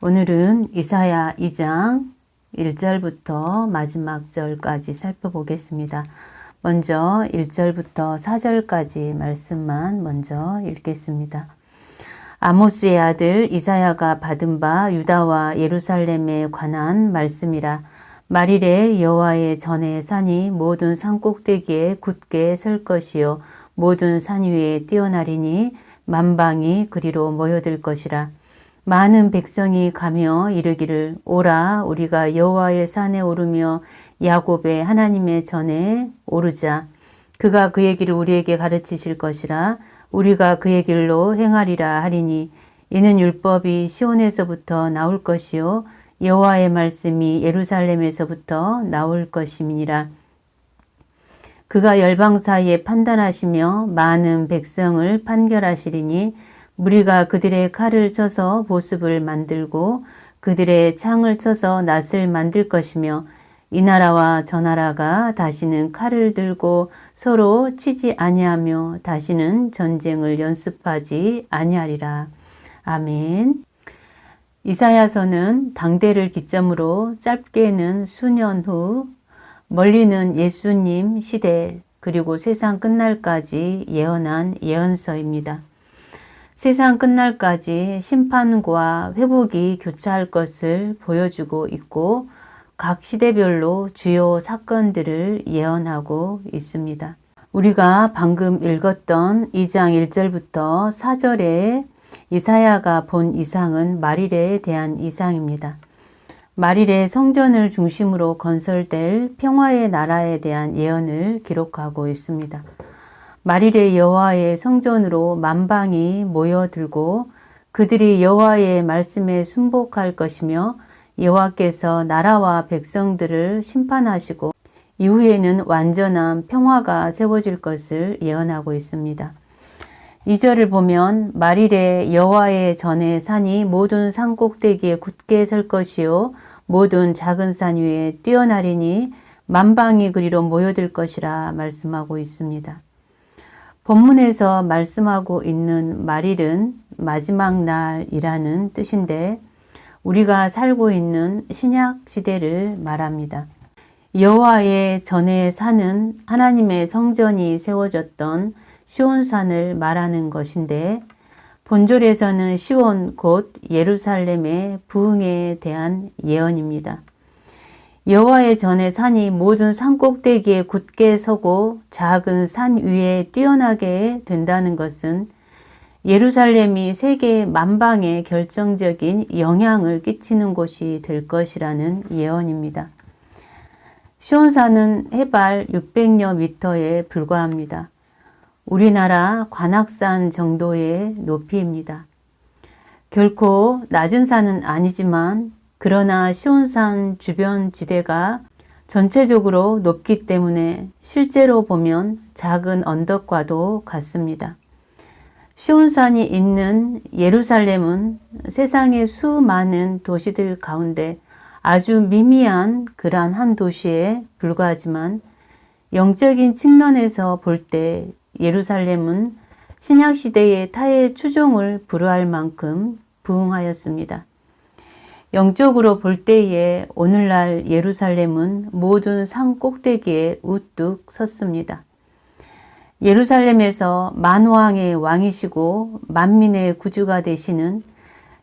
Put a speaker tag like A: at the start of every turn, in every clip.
A: 오늘은 이사야 2장 1절부터 마지막 절까지 살펴보겠습니다. 먼저 1절부터 4절까지 말씀만 먼저 읽겠습니다. 아모스의 아들 이사야가 받은 바 유다와 예루살렘에 관한 말씀이라. 말일에 여호와의 전의 산이 모든 산 꼭대기에 굳게 설 것이요 모든 산 위에 뛰어나리니 만방이 그리로 모여들 것이라. 많은 백성이 가며 이르기를 오라 우리가 여호와의 산에 오르며 야곱의 하나님의 전에 오르자. 그가 그의 길을 우리에게 가르치실 것이라. 우리가 그의 길로 행하리라 하리니 이는 율법이 시온에서부터 나올 것이요 여호와의 말씀이 예루살렘에서부터 나올 것임이니라. 그가 열방 사이에 판단하시며 많은 백성을 판결하시리니 무리가 그들의 칼을 쳐서 보습을 만들고 그들의 창을 쳐서 낫을 만들 것이며 이 나라와 저 나라가 다시는 칼을 들고 서로 치지 아니하며 다시는 전쟁을 연습하지 아니하리라. 아멘. 이사야서는 당대를 기점으로 짧게는 수년 후, 멀리는 예수님 시대 그리고 세상 끝날까지 예언한 예언서입니다. 세상 끝날까지 심판과 회복이 교차할 것을 보여주고 있고 각 시대별로 주요 사건들을 예언하고 있습니다. 우리가 방금 읽었던 2장 1절부터 4절에 이사야가 본 이상은 말일에 대한 이상입니다. 말일에 성전을 중심으로 건설될 평화의 나라에 대한 예언을 기록하고 있습니다. 말일에 여호와의 성전으로 만방이 모여들고 그들이 여호와의 말씀에 순복할 것이며 여호와께서 나라와 백성들을 심판하시고 이후에는 완전한 평화가 세워질 것을 예언하고 있습니다. 2절을 보면 말일에 여호와의 전의 산이 모든 산 꼭대기에 굳게 설 것이요 모든 작은 산 위에 뛰어나리니 만방이 그리로 모여들 것이라 말씀하고 있습니다. 본문에서 말씀하고 있는 말일은 마지막 날이라는 뜻인데 우리가 살고 있는 신약 시대를 말합니다. 여호와의 전의 산은 하나님의 성전이 세워졌던 시온산을 말하는 것인데 본절에서는 시온 곧 예루살렘의 부흥에 대한 예언입니다. 여호와의 전의 산이 모든 산 꼭대기에 굳게 서고 작은 산 위에 뛰어나게 된다는 것은 예루살렘이 세계 만방에 결정적인 영향을 끼치는 곳이 될 것이라는 예언입니다. 시온산은 해발 600여 미터에 불과합니다. 우리나라 관악산 정도의 높이입니다. 결코 낮은 산은 아니지만 그러나 시온산 주변 지대가 전체적으로 높기 때문에 실제로 보면 작은 언덕과도 같습니다. 시온산이 있는 예루살렘은 세상의 수많은 도시들 가운데 아주 미미한 그러한 한 도시에 불과하지만 영적인 측면에서 볼 때 예루살렘은 신약시대의 타의 추종을 불허할 만큼 부흥하였습니다. 영적으로 볼 때에 오늘날 예루살렘은 모든 산 꼭대기에 우뚝 섰습니다. 예루살렘에서 만왕의 왕이시고 만민의 구주가 되시는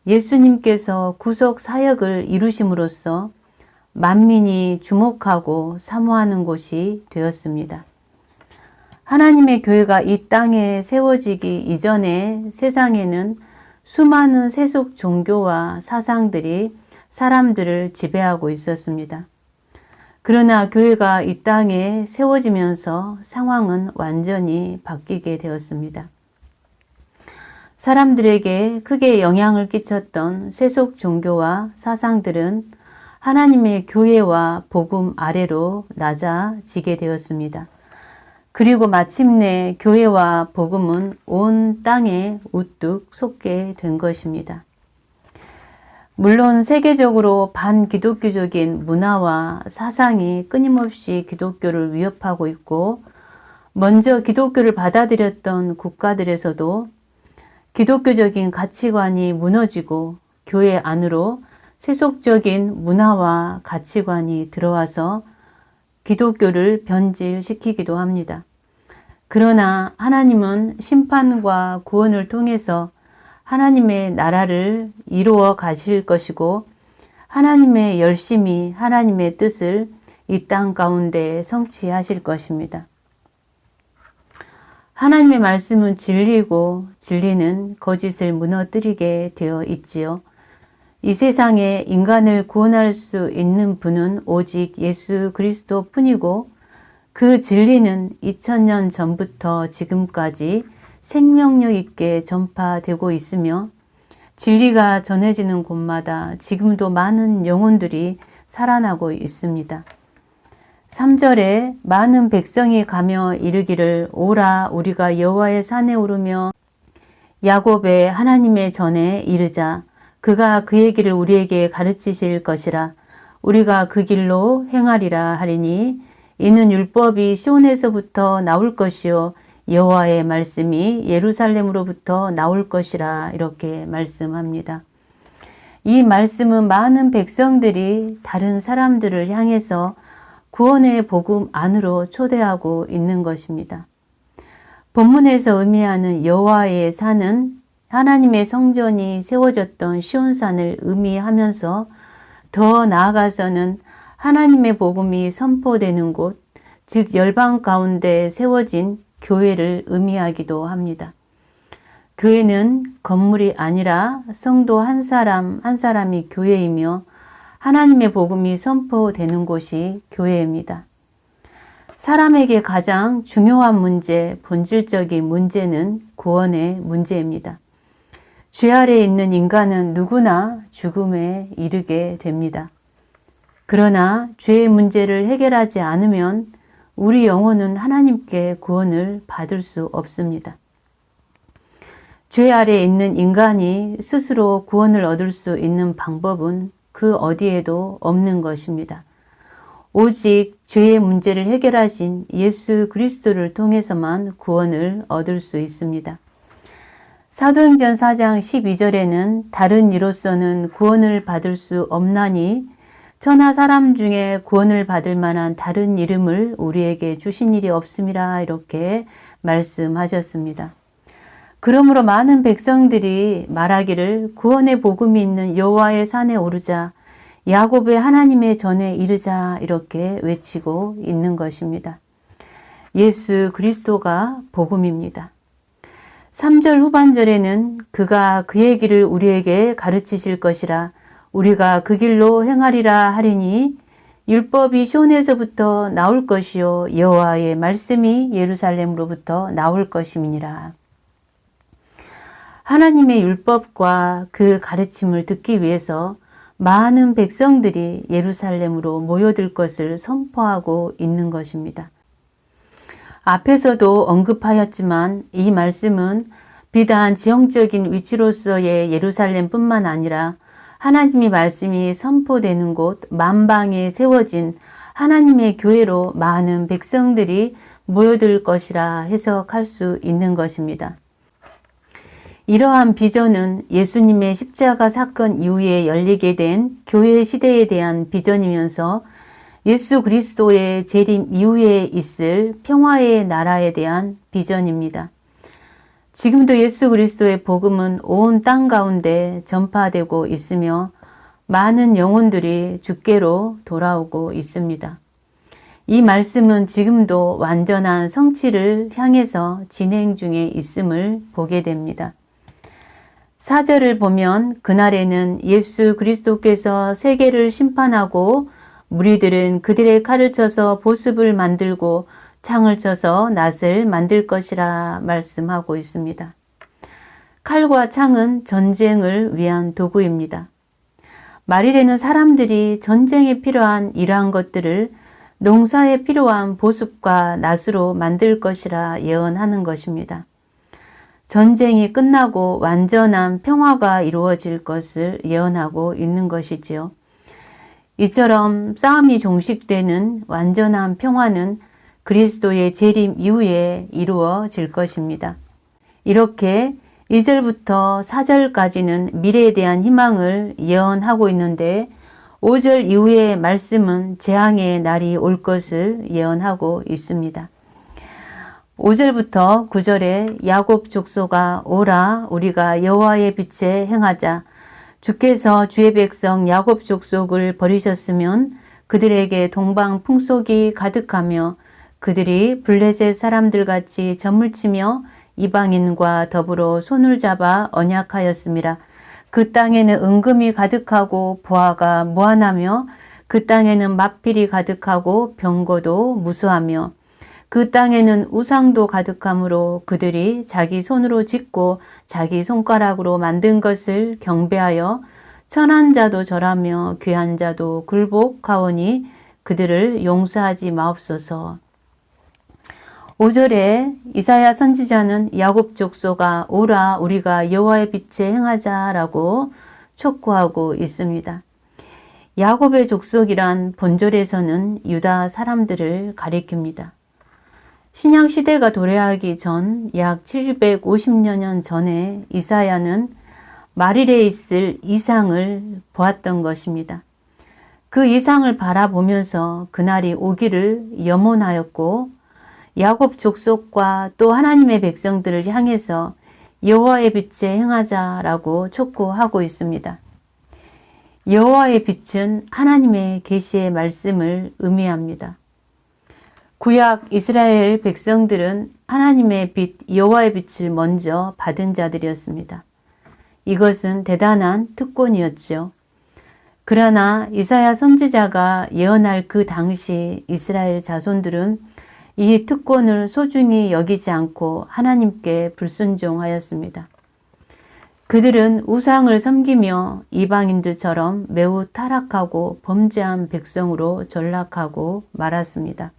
A: 예수님께서 구속 사역을 이루심으로써 만민이 주목하고 사모하는 곳이 되었습니다. 하나님의 교회가 이 땅에 세워지기 이전에 세상에는 수많은 세속 종교와 사상들이 사람들을 지배하고 있었습니다. 그러나 교회가 이 땅에 세워지면서 상황은 완전히 바뀌게 되었습니다. 사람들에게 크게 영향을 끼쳤던 세속 종교와 사상들은 하나님의 교회와 복음 아래로 낮아지게 되었습니다. 그리고 마침내 교회와 복음은 온 땅에 우뚝 솟게 된 것입니다. 물론 세계적으로 반기독교적인 문화와 사상이 끊임없이 기독교를 위협하고 있고 먼저 기독교를 받아들였던 국가들에서도 기독교적인 가치관이 무너지고 교회 안으로 세속적인 문화와 가치관이 들어와서 기독교를 변질시키기도 합니다. 그러나 하나님은 심판과 구원을 통해서 하나님의 나라를 이루어 가실 것이고 하나님의 열심히 하나님의 뜻을 이 땅 가운데 성취하실 것입니다. 하나님의 말씀은 진리고 진리는 거짓을 무너뜨리게 되어 있지요. 이 세상에 인간을 구원할 수 있는 분은 오직 예수 그리스도 뿐이고 그 진리는 2000년 전부터 지금까지 생명력 있게 전파되고 있으며 진리가 전해지는 곳마다 지금도 많은 영혼들이 살아나고 있습니다. 3절에 많은 백성이 가며 이르기를 오라 우리가 여호와의 산에 오르며 야곱의 하나님의 전에 이르자 그가 그의 길을 우리에게 가르치실 것이라 우리가 그 길로 행하리라 하리니 이는 율법이 시온에서부터 나올 것이요 여호와의 말씀이 예루살렘으로부터 나올 것이라 이렇게 말씀합니다. 이 말씀은 많은 백성들이 다른 사람들을 향해서 구원의 복음 안으로 초대하고 있는 것입니다. 본문에서 의미하는 여호와의 산은 하나님의 성전이 세워졌던 시온산을 의미하면서 더 나아가서는 하나님의 복음이 선포되는 곳, 즉 열방 가운데 세워진 교회를 의미하기도 합니다. 교회는 건물이 아니라 성도 한 사람 한 사람이 교회이며 하나님의 복음이 선포되는 곳이 교회입니다. 사람에게 가장 중요한 문제, 본질적인 문제는 구원의 문제입니다. 죄 아래에 있는 인간은 누구나 죽음에 이르게 됩니다. 그러나 죄의 문제를 해결하지 않으면 우리 영혼은 하나님께 구원을 받을 수 없습니다. 죄 아래에 있는 인간이 스스로 구원을 얻을 수 있는 방법은 그 어디에도 없는 것입니다. 오직 죄의 문제를 해결하신 예수 그리스도를 통해서만 구원을 얻을 수 있습니다. 사도행전 4장 12절에는 다른 이로서는 구원을 받을 수 없나니 천하 사람 중에 구원을 받을 만한 다른 이름을 우리에게 주신 일이 없음이라 이렇게 말씀하셨습니다. 그러므로 많은 백성들이 말하기를 구원의 복음이 있는 여호와의 산에 오르자 야곱의 하나님의 전에 이르자 이렇게 외치고 있는 것입니다. 예수 그리스도가 복음입니다. 3절 후반절에는 그가 그의 길을 우리에게 가르치실 것이라 우리가 그 길로 행하리라 하리니 율법이 시온에서부터 나올 것이요 여호와의 말씀이 예루살렘으로부터 나올 것임이니라. 하나님의 율법과 그 가르침을 듣기 위해서 많은 백성들이 예루살렘으로 모여들 것을 선포하고 있는 것입니다. 앞에서도 언급하였지만 이 말씀은 비단 지형적인 위치로서의 예루살렘뿐만 아니라 하나님의 말씀이 선포되는 곳 만방에 세워진 하나님의 교회로 많은 백성들이 모여들 것이라 해석할 수 있는 것입니다. 이러한 비전은 예수님의 십자가 사건 이후에 열리게 된 교회 시대에 대한 비전이면서 예수 그리스도의 재림 이후에 있을 평화의 나라에 대한 비전입니다. 지금도 예수 그리스도의 복음은 온 땅 가운데 전파되고 있으며 많은 영혼들이 주께로 돌아오고 있습니다. 이 말씀은 지금도 완전한 성취를 향해서 진행 중에 있음을 보게 됩니다. 4절을 보면 그날에는 예수 그리스도께서 세계를 심판하고 무리들은 그들의 칼을 쳐서 보습을 만들고 창을 쳐서 낫을 만들 것이라 말씀하고 있습니다. 칼과 창은 전쟁을 위한 도구입니다. 말이 되는 사람들이 전쟁에 필요한 이러한 것들을 농사에 필요한 보습과 낫으로 만들 것이라 예언하는 것입니다. 전쟁이 끝나고 완전한 평화가 이루어질 것을 예언하고 있는 것이지요. 이처럼 싸움이 종식되는 완전한 평화는 그리스도의 재림 이후에 이루어질 것입니다. 이렇게 2절부터 4절까지는 미래에 대한 희망을 예언하고 있는데 5절 이후의 말씀은 재앙의 날이 올 것을 예언하고 있습니다. 5절부터 9절에 야곱 족속아 오라 우리가 여호와의 빛에 행하자. 주께서 주의 백성 야곱 족속을 버리셨으면 그들에게 동방 풍속이 가득하며 그들이 블레셋 사람들같이 저물치며 이방인과 더불어 손을 잡아 언약하였음이라. 그 땅에는 은금이 가득하고 부하가 무한하며 그 땅에는 마필이 가득하고 병거도 무수하며 그 땅에는 우상도 가득하므로 그들이 자기 손으로 짓고 자기 손가락으로 만든 것을 경배하여 천한 자도 절하며 귀한 자도 굴복하오니 그들을 용서하지 마옵소서. 5절에 이사야 선지자는 야곱 족속아 오라 우리가 여호와의 빛에 행하자라고 촉구하고 있습니다. 야곱의 족속이란 본절에서는 유다 사람들을 가리킵니다. 신약 시대가 도래하기 전 약 750여 년 전에 이사야는 말일에 있을 이상을 보았던 것입니다. 그 이상을 바라보면서 그날이 오기를 염원하였고 야곱 족속과 또 하나님의 백성들을 향해서 여호와의 빛에 행하자라고 촉구하고 있습니다. 여호와의 빛은 하나님의 계시의 말씀을 의미합니다. 구약 이스라엘 백성들은 하나님의 빛 여호와의 빛을 먼저 받은 자들이었습니다. 이것은 대단한 특권이었죠. 그러나 이사야 선지자가 예언할 그 당시 이스라엘 자손들은 이 특권을 소중히 여기지 않고 하나님께 불순종하였습니다. 그들은 우상을 섬기며 이방인들처럼 매우 타락하고 범죄한 백성으로 전락하고 말았습니다.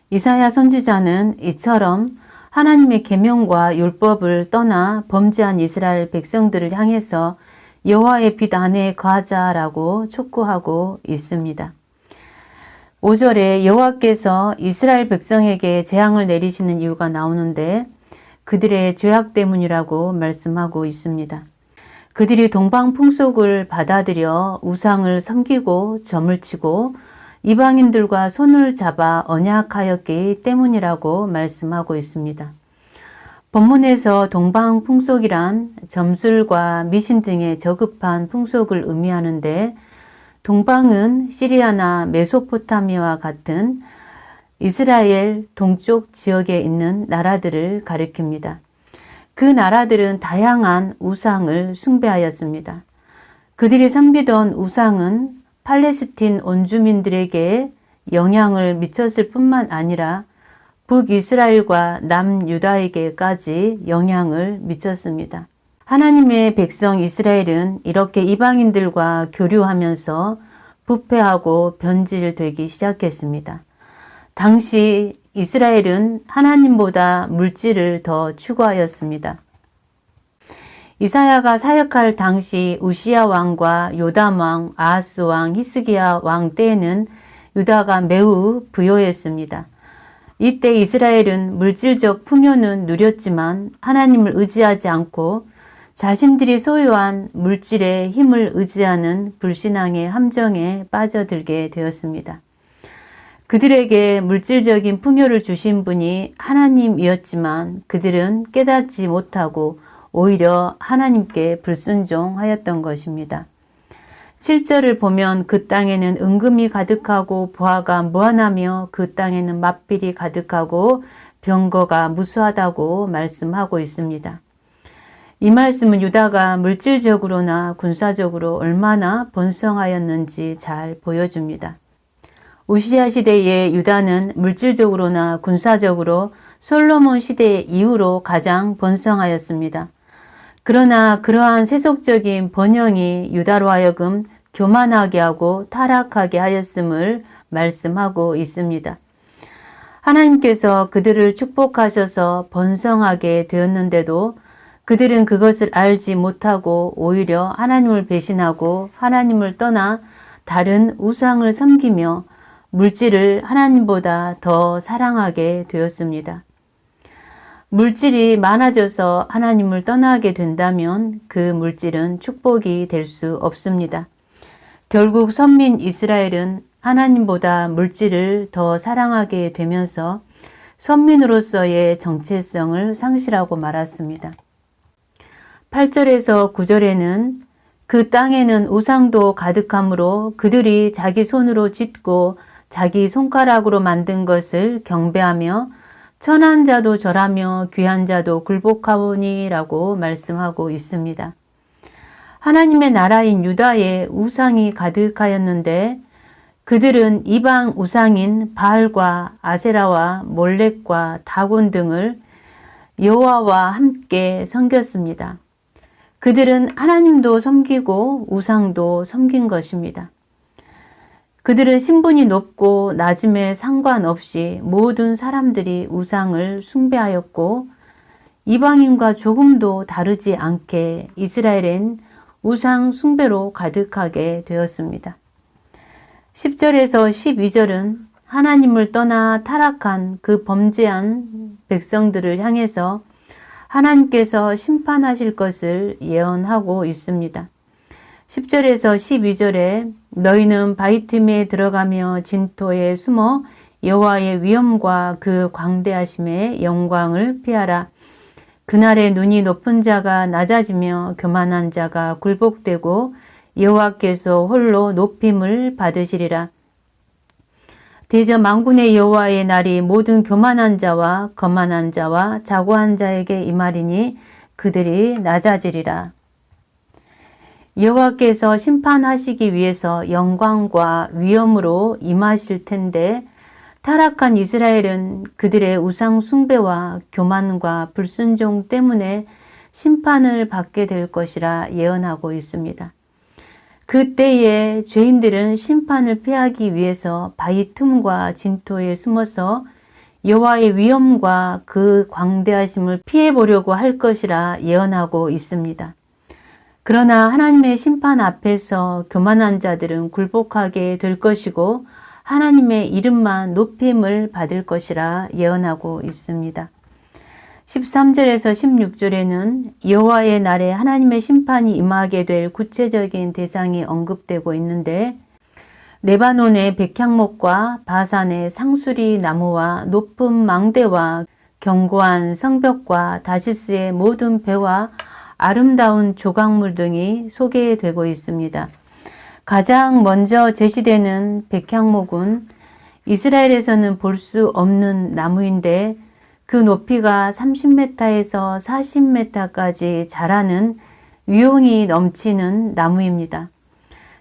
A: 이사야 선지자는 이처럼 하나님의 계명과 율법을 떠나 범죄한 이스라엘 백성들을 향해서 여호와의 빛 안에 거하자라고 촉구하고 있습니다. 5절에 여호와께서 이스라엘 백성에게 재앙을 내리시는 이유가 나오는데 그들의 죄악 때문이라고 말씀하고 있습니다. 그들이 동방 풍속을 받아들여 우상을 섬기고 점을 치고 이방인들과 손을 잡아 언약하였기 때문이라고 말씀하고 있습니다. 본문에서 동방 풍속이란 점술과 미신 등의 저급한 풍속을 의미하는데 동방은 시리아나 메소포타미아와 같은 이스라엘 동쪽 지역에 있는 나라들을 가리킵니다. 그 나라들은 다양한 우상을 숭배하였습니다. 그들이 섬기던 우상은 팔레스틴 원주민들에게 영향을 미쳤을 뿐만 아니라 북이스라엘과 남유다에게까지 영향을 미쳤습니다. 하나님의 백성 이스라엘은 이렇게 이방인들과 교류하면서 부패하고 변질되기 시작했습니다. 당시 이스라엘은 하나님보다 물질을 더 추구하였습니다. 이사야가 사역할 당시 우시야 왕과 요담 왕, 아하스 왕, 히스기야 왕 때에는 유다가 매우 부요했습니다. 이때 이스라엘은 물질적 풍요는 누렸지만 하나님을 의지하지 않고 자신들이 소유한 물질의 힘을 의지하는 불신앙의 함정에 빠져들게 되었습니다. 그들에게 물질적인 풍요를 주신 분이 하나님이었지만 그들은 깨닫지 못하고 오히려 하나님께 불순종하였던 것입니다. 7절을 보면 그 땅에는 은금이 가득하고 부하가 무한하며 그 땅에는 마필이 가득하고 병거가 무수하다고 말씀하고 있습니다. 이 말씀은 유다가 물질적으로나 군사적으로 얼마나 번성하였는지 잘 보여줍니다. 우시야 시대의 유다는 물질적으로나 군사적으로 솔로몬 시대 이후로 가장 번성하였습니다. 그러나 그러한 세속적인 번영이 유다로 하여금 교만하게 하고 타락하게 하였음을 말씀하고 있습니다. 하나님께서 그들을 축복하셔서 번성하게 되었는데도 그들은 그것을 알지 못하고 오히려 하나님을 배신하고 하나님을 떠나 다른 우상을 섬기며 물질을 하나님보다 더 사랑하게 되었습니다. 물질이 많아져서 하나님을 떠나게 된다면 그 물질은 축복이 될 수 없습니다. 결국 선민 이스라엘은 하나님보다 물질을 더 사랑하게 되면서 선민으로서의 정체성을 상실하고 말았습니다. 8절에서 9절에는 그 땅에는 우상도 가득하므로 그들이 자기 손으로 짓고 자기 손가락으로 만든 것을 경배하며 천한 자도 절하며 귀한 자도 굴복하오니라고 말씀하고 있습니다. 하나님의 나라인 유다에 우상이 가득하였는데 그들은 이방 우상인 바알과 아세라와 몰렉과 다곤 등을 여호와와 함께 섬겼습니다. 그들은 하나님도 섬기고 우상도 섬긴 것입니다. 그들은 신분이 높고 낮음에 상관없이 모든 사람들이 우상을 숭배하였고 이방인과 조금도 다르지 않게 이스라엘엔 우상 숭배로 가득하게 되었습니다. 10절에서 12절은 하나님을 떠나 타락한 그 범죄한 백성들을 향해서 하나님께서 심판하실 것을 예언하고 있습니다. 10절에서 12절에 너희는 바위 틈에 들어가며 진토에 숨어 여호와의 위엄과 그 광대하심의 영광을 피하라. 그날에 눈이 높은 자가 낮아지며 교만한 자가 굴복되고 여호와께서 홀로 높임을 받으시리라. 대저 만군의 여호와의 날이 모든 교만한 자와 거만한 자와 자고한 자에게 임하리니 그들이 낮아지리라. 여호와께서 심판하시기 위해서 영광과 위엄으로 임하실 텐데 타락한 이스라엘은 그들의 우상 숭배와 교만과 불순종 때문에 심판을 받게 될 것이라 예언하고 있습니다. 그때에 죄인들은 심판을 피하기 위해서 바위 틈과 진토에 숨어서 여호와의 위엄과 그 광대하심을 피해보려고 할 것이라 예언하고 있습니다. 그러나 하나님의 심판 앞에서 교만한 자들은 굴복하게 될 것이고 하나님의 이름만 높임을 받을 것이라 예언하고 있습니다. 13절에서 16절에는 여호와의 날에 하나님의 심판이 임하게 될 구체적인 대상이 언급되고 있는데 레바논의 백향목과 바산의 상수리 나무와 높은 망대와 견고한 성벽과 다시스의 모든 배와 아름다운 조각물 등이 소개되고 있습니다. 가장 먼저 제시되는 백향목은 이스라엘에서는 볼 수 없는 나무인데 그 높이가 30m에서 40m까지 자라는 위용이 넘치는 나무입니다.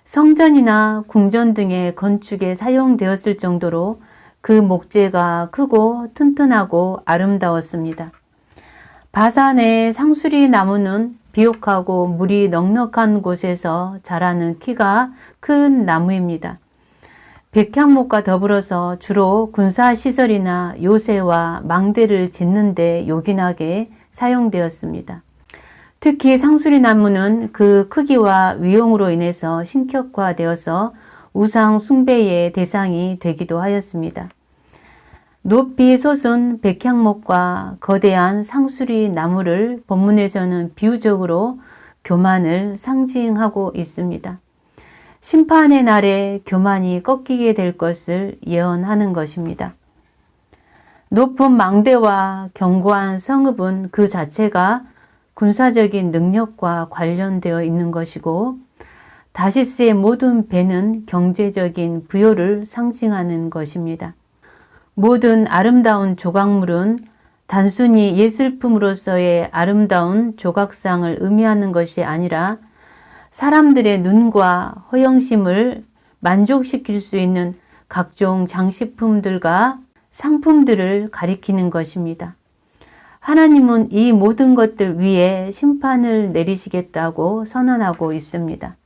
A: 성전이나 궁전 등의 건축에 사용되었을 정도로 그 목재가 크고 튼튼하고 아름다웠습니다. 바산의 상수리 나무는 비옥하고 물이 넉넉한 곳에서 자라는 키가 큰 나무입니다. 백향목과 더불어서 주로 군사시설이나 요새와 망대를 짓는 데 요긴하게 사용되었습니다. 특히 상수리 나무는 그 크기와 위용으로 인해서 신격화되어서 우상 숭배의 대상이 되기도 하였습니다. 높이 솟은 백향목과 거대한 상수리 나무를 본문에서는 비유적으로 교만을 상징하고 있습니다. 심판의 날에 교만이 꺾이게 될 것을 예언하는 것입니다. 높은 망대와 견고한 성읍은 그 자체가 군사적인 능력과 관련되어 있는 것이고 다시스의 모든 배는 경제적인 부여를 상징하는 것입니다. 모든 아름다운 조각물은 단순히 예술품으로서의 아름다운 조각상을 의미하는 것이 아니라 사람들의 눈과 허영심을 만족시킬 수 있는 각종 장식품들과 상품들을 가리키는 것입니다. 하나님은 이 모든 것들 위에 심판을 내리시겠다고 선언하고 있습니다.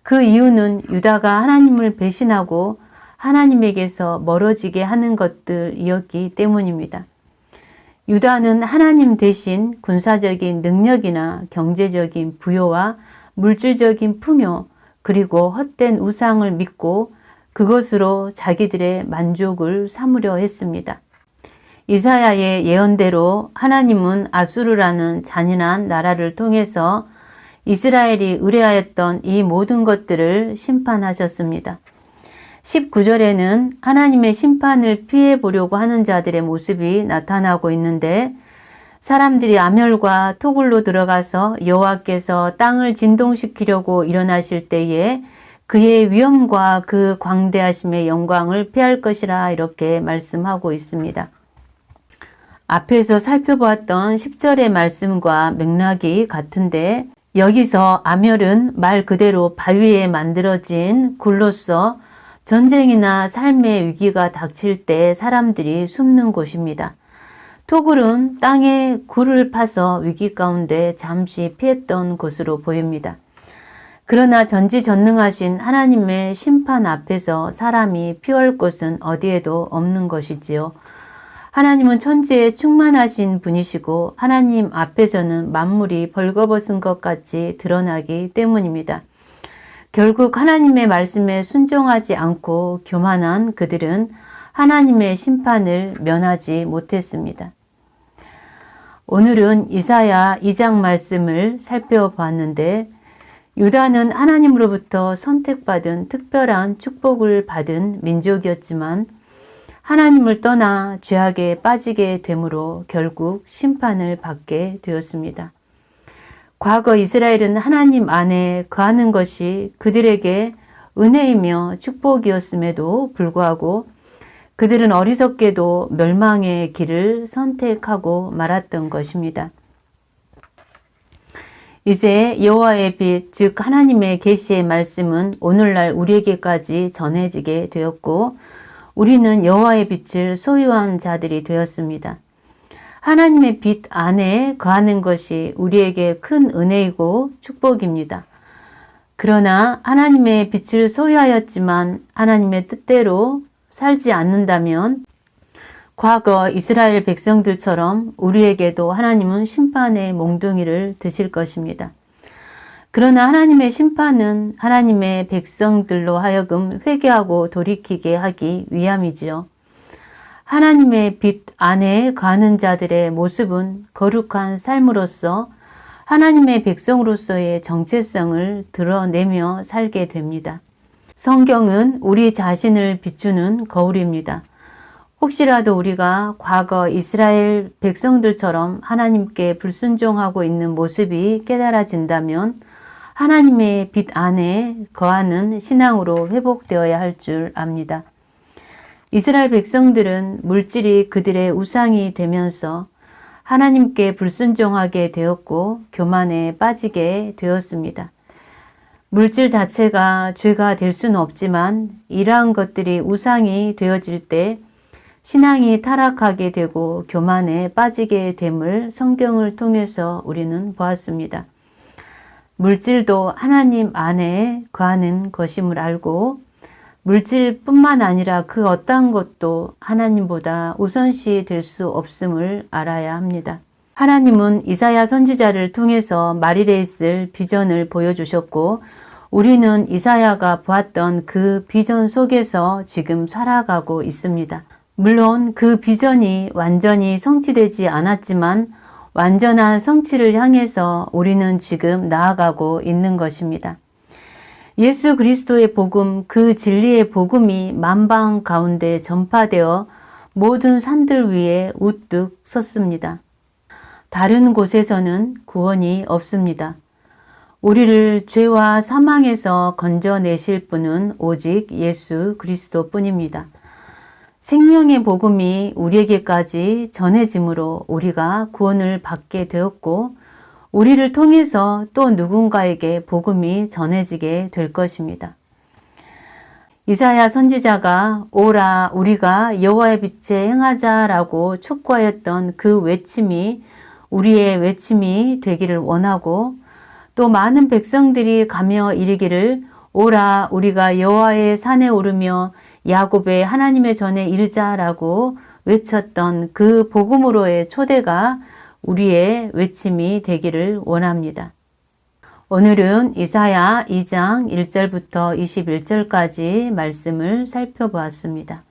A: 그 이유는 유다가 하나님을 배신하고 하나님에게서 멀어지게 하는 것들이었기 때문입니다. 유다는 하나님 대신 군사적인 능력이나 경제적인 부여와 물질적인 풍요 그리고 헛된 우상을 믿고 그것으로 자기들의 만족을 삼으려 했습니다. 이사야의 예언대로 하나님은 아수르라는 잔인한 나라를 통해서 이스라엘이 의뢰하였던 이 모든 것들을 심판하셨습니다. 19절에는 하나님의 심판을 피해 보려고 하는 자들의 모습이 나타나고 있는데 사람들이 암혈과 토굴로 들어가서 여호와께서 땅을 진동시키려고 일어나실 때에 그의 위엄과 그 광대하심의 영광을 피할 것이라 이렇게 말씀하고 있습니다. 앞에서 살펴보았던 10절의 말씀과 맥락이 같은데 여기서 암혈은 말 그대로 바위에 만들어진 굴로서 전쟁이나 삶의 위기가 닥칠 때 사람들이 숨는 곳입니다. 토굴은 땅에 굴을 파서 위기 가운데 잠시 피했던 곳으로 보입니다. 그러나 전지전능하신 하나님의 심판 앞에서 사람이 피할 곳은 어디에도 없는 것이지요. 하나님은 천지에 충만하신 분이시고 하나님 앞에서는 만물이 벌거벗은 것 같이 드러나기 때문입니다. 결국 하나님의 말씀에 순종하지 않고 교만한 그들은 하나님의 심판을 면하지 못했습니다. 오늘은 이사야 2장 말씀을 살펴보았는데 유다는 하나님으로부터 선택받은 특별한 축복을 받은 민족이었지만 하나님을 떠나 죄악에 빠지게 되므로 결국 심판을 받게 되었습니다. 과거 이스라엘은 하나님 안에 거하는 것이 그들에게 은혜이며 축복이었음에도 불구하고 그들은 어리석게도 멸망의 길을 선택하고 말았던 것입니다. 이제 여호와의 빛, 즉 하나님의 계시의 말씀은 오늘날 우리에게까지 전해지게 되었고 우리는 여호와의 빛을 소유한 자들이 되었습니다. 하나님의 빛 안에 거하는 것이 우리에게 큰 은혜이고 축복입니다. 그러나 하나님의 빛을 소유하였지만 하나님의 뜻대로 살지 않는다면 과거 이스라엘 백성들처럼 우리에게도 하나님은 심판의 몽둥이를 드실 것입니다. 그러나 하나님의 심판은 하나님의 백성들로 하여금 회개하고 돌이키게 하기 위함이지요. 하나님의 빛 안에 거하는 자들의 모습은 거룩한 삶으로서 하나님의 백성으로서의 정체성을 드러내며 살게 됩니다. 성경은 우리 자신을 비추는 거울입니다. 혹시라도 우리가 과거 이스라엘 백성들처럼 하나님께 불순종하고 있는 모습이 깨달아진다면 하나님의 빛 안에 거하는 신앙으로 회복되어야 할 줄 압니다. 이스라엘 백성들은 물질이 그들의 우상이 되면서 하나님께 불순종하게 되었고 교만에 빠지게 되었습니다. 물질 자체가 죄가 될 수는 없지만 이러한 것들이 우상이 되어질 때 신앙이 타락하게 되고 교만에 빠지게 됨을 성경을 통해서 우리는 보았습니다. 물질도 하나님 안에 거하는 것임을 알고 물질뿐만 아니라 그 어떠한 것도 하나님보다 우선시 될 수 없음을 알아야 합니다. 하나님은 이사야 선지자를 통해서 말일에 있을 비전을 보여주셨고 우리는 이사야가 보았던 그 비전 속에서 지금 살아가고 있습니다. 물론 그 비전이 완전히 성취되지 않았지만 완전한 성취를 향해서 우리는 지금 나아가고 있는 것입니다. 예수 그리스도의 복음, 그 진리의 복음이 만방 가운데 전파되어 모든 산들 위에 우뚝 섰습니다. 다른 곳에서는 구원이 없습니다. 우리를 죄와 사망에서 건져내실 분은 오직 예수 그리스도뿐입니다. 생명의 복음이 우리에게까지 전해짐으로 우리가 구원을 받게 되었고 우리를 통해서 또 누군가에게 복음이 전해지게 될 것입니다. 이사야 선지자가 오라 우리가 여호와의 빛에 행하자라고 촉구하였던 그 외침이 우리의 외침이 되기를 원하고 또 많은 백성들이 가며 이르기를 오라 우리가 여호와의 산에 오르며 야곱의 하나님의 전에 이르자라고 외쳤던 그 복음으로의 초대가 우리의 외침이 되기를 원합니다. 오늘은 이사야 2장 1절부터 21절까지 말씀을 살펴보았습니다.